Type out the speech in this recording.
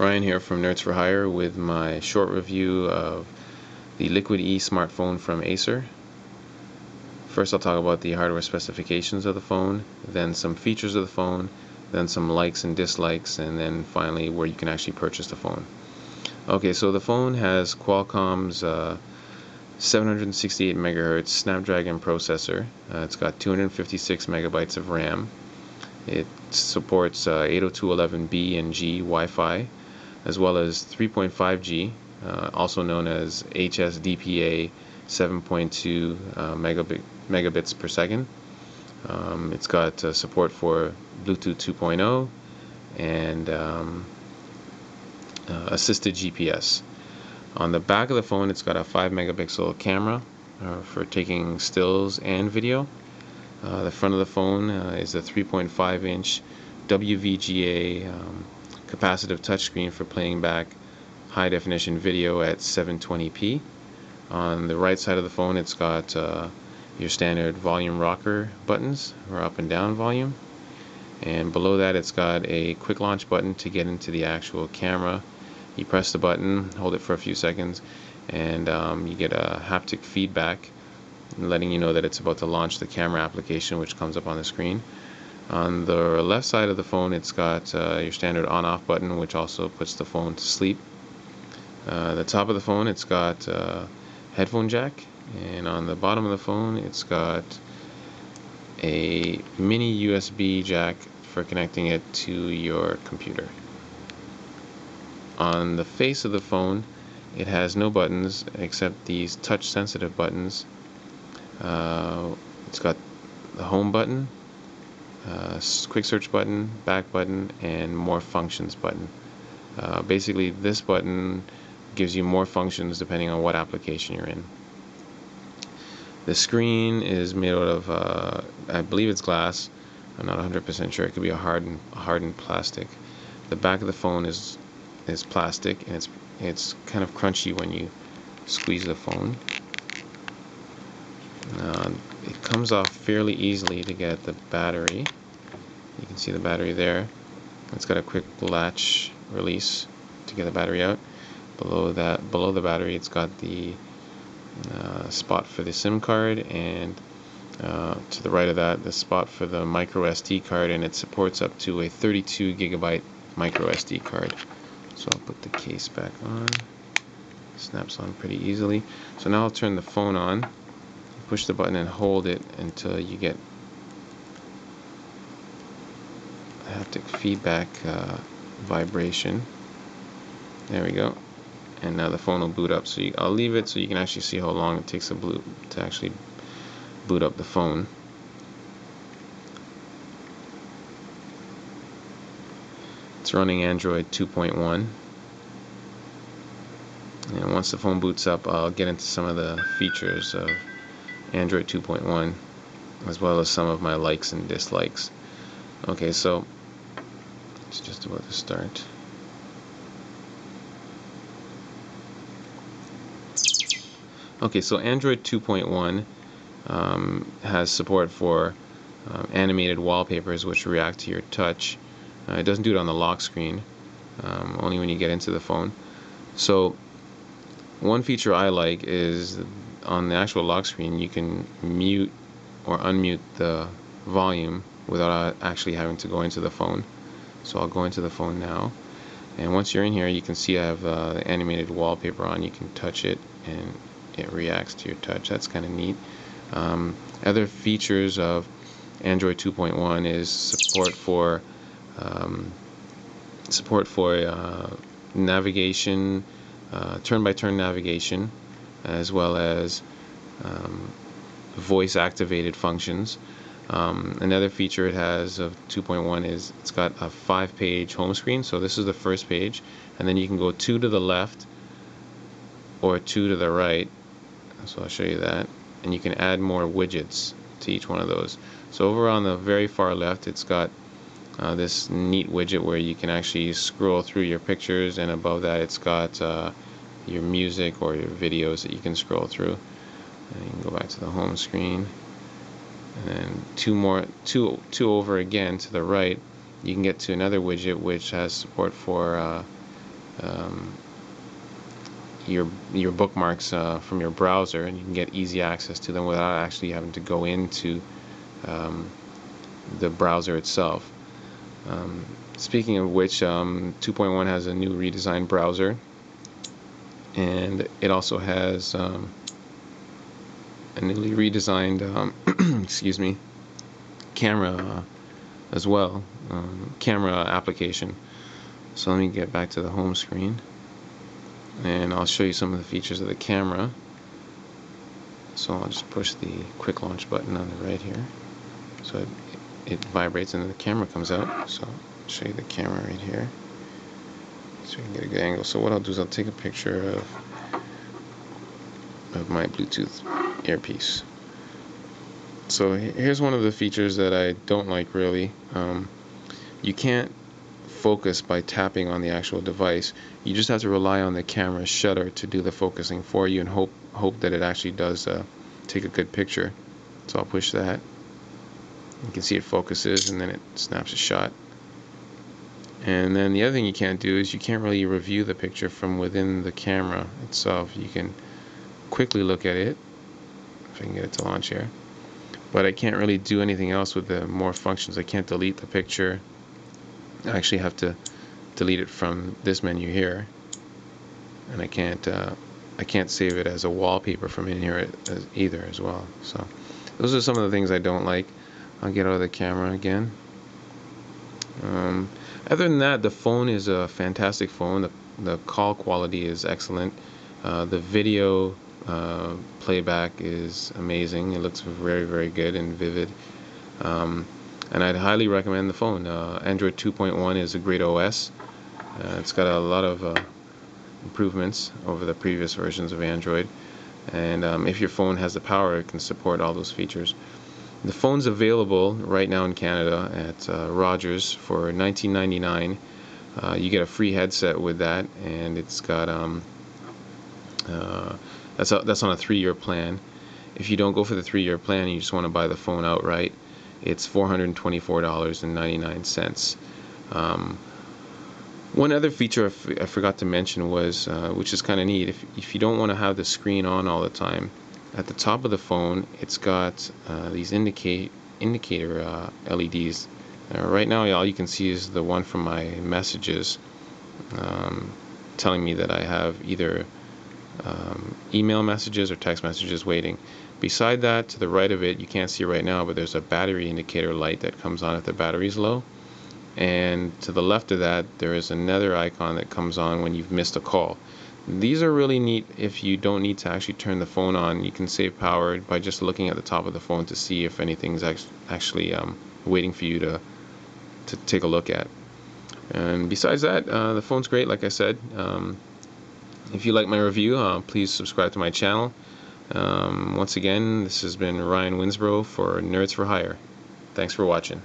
Ryan here from Nerds4hire with my short review of the Liquid E smartphone from Acer. First I'll talk about the hardware specifications of the phone, then some features of the phone, then some likes and dislikes, and then finally where you can actually purchase the phone. Okay, so the phone has Qualcomm's 768 MHz Snapdragon processor. It's got 256 megabytes of RAM. It supports 802.11b and G Wi-Fi, as well as 3.5G, also known as HSDPA 7.2 megabits per second. It's got support for Bluetooth 2.0 and assisted GPS. On the back of the phone, it's got a 5 megapixel camera for taking stills and video. The front of the phone is a 3.5 inch WVGA capacitive touchscreen for playing back high definition video at 720p. On the right side of the phone, it's got your standard volume rocker buttons, or up and down volume, and below that it's got a quick launch button to get into the actual camera. You press the button, hold it for a few seconds, and you get a haptic feedback letting you know that it's about to launch the camera application, which comes up on the screen. On the left side of the phone, it's got your standard on-off button, which also puts the phone to sleep. The top of the phone, it's got headphone jack, and on the bottom of the phone, it's got a mini USB jack for connecting it to your computer. On the face of the phone, it has no buttons except these touch-sensitive buttons. It's got the home button, quick search button, back button, and more functions button. Basically, this button gives you more functions depending on what application you're in. The screen is made out of, I believe it's glass. I'm not 100% sure. It could be a hardened plastic. The back of the phone is plastic, and it's kind of crunchy when you squeeze the phone. It comes off fairly easily to get the battery. You can see the battery there. It's got a quick latch release to get the battery out. Below the battery, it's got the spot for the SIM card, and to the right of that, the spot for the micro SD card, and it supports up to a 32 gigabyte micro SD card. So I'll put the case back on. Snaps on pretty easily. So now I'll turn the phone on. Push the button and hold it until you get a haptic feedback vibration. There we go. And now the phone will boot up. So I'll leave it so you can actually see how long it takes to actually boot up the phone. It's running Android 2.1. And once the phone boots up, I'll get into some of the features of Android 2.1, as well as some of my likes and dislikes. Okay, so it's just about to start. Okay, so Android 2.1 has support for animated wallpapers which react to your touch. It doesn't do it on the lock screen, only when you get into the phone. So one feature I like is on the actual lock screen, you can mute or unmute the volume without actually having to go into the phone. So I'll go into the phone now, and once you're in here, you can see I have the animated wallpaper on. You can touch it and it reacts to your touch. That's kind of neat. Other features of Android 2.1 is support for navigation, turn-by-turn navigation, as well as voice-activated functions. Another feature it has of 2.1 is it's got a 5-page home screen. So this is the first page, and then you can go 2 to the left or 2 to the right. So I'll show you that, and you can add more widgets to each one of those. So over on the very far left, it's got this neat widget where you can actually scroll through your pictures, and above that it's got your music or your videos that you can scroll through. And you can go back to the home screen, and then two over again to the right, you can get to another widget which has support for your bookmarks from your browser, and you can get easy access to them without actually having to go into the browser itself. Speaking of which, 2.1 has a new redesigned browser, and it also has a newly redesigned excuse me, camera as well, camera application. So let me get back to the home screen, and I'll show you some of the features of the camera. So I'll just push the quick launch button on the right here, so it vibrates and then the camera comes out. So I'll show you the camera right here so you can get a good angle. So what I'll do is I'll take a picture of my Bluetooth earpiece. So here's one of the features that I don't like really. You can't focus by tapping on the actual device. You just have to rely on the camera shutter to do the focusing for you and hope that it actually does take a good picture. So I'll push that. You can see it focuses and then it snaps a shot. And then the other thing you can't do is you can't really review the picture from within the camera itself. You can quickly look at it, if I can get it to launch here, but I can't really do anything else with the more functions. I can't delete the picture. I actually have to delete it from this menu here, and I can't save it as a wallpaper from in here either as well. So those are some of the things I don't like. I'll get out of the camera again. Other than that, the phone is a fantastic phone. The call quality is excellent. The video playback is amazing. It looks very, very good and vivid. And I'd highly recommend the phone. Android 2.1 is a great OS. It's got a lot of improvements over the previous versions of Android. And if your phone has the power, it can support all those features. The phone's available right now in Canada at Rogers for $19.99. You get a free headset with that, and it's got that's on a 3-year plan. If you don't go for the 3-year plan and you just want to buy the phone outright, it's $424.99. One other feature I forgot to mention was, which is kind of neat, if you don't want to have the screen on all the time, at the top of the phone it's got these indicator LEDs. Right now all you can see is the one from my messages, telling me that I have either email messages or text messages waiting. Beside that, to the right of it, you can't see it right now, but there's a battery indicator light that comes on if the battery's low. And to the left of that, there is another icon that comes on when you've missed a call. These are really neat if you don't need to actually turn the phone on. You can save power by just looking at the top of the phone to see if anything's actually waiting for you to take a look at. And besides that, the phone's great, like I said. If you like my review, please subscribe to my channel. Once again, this has been Ryan Winsborough for Nerds4hire. Thanks for watching.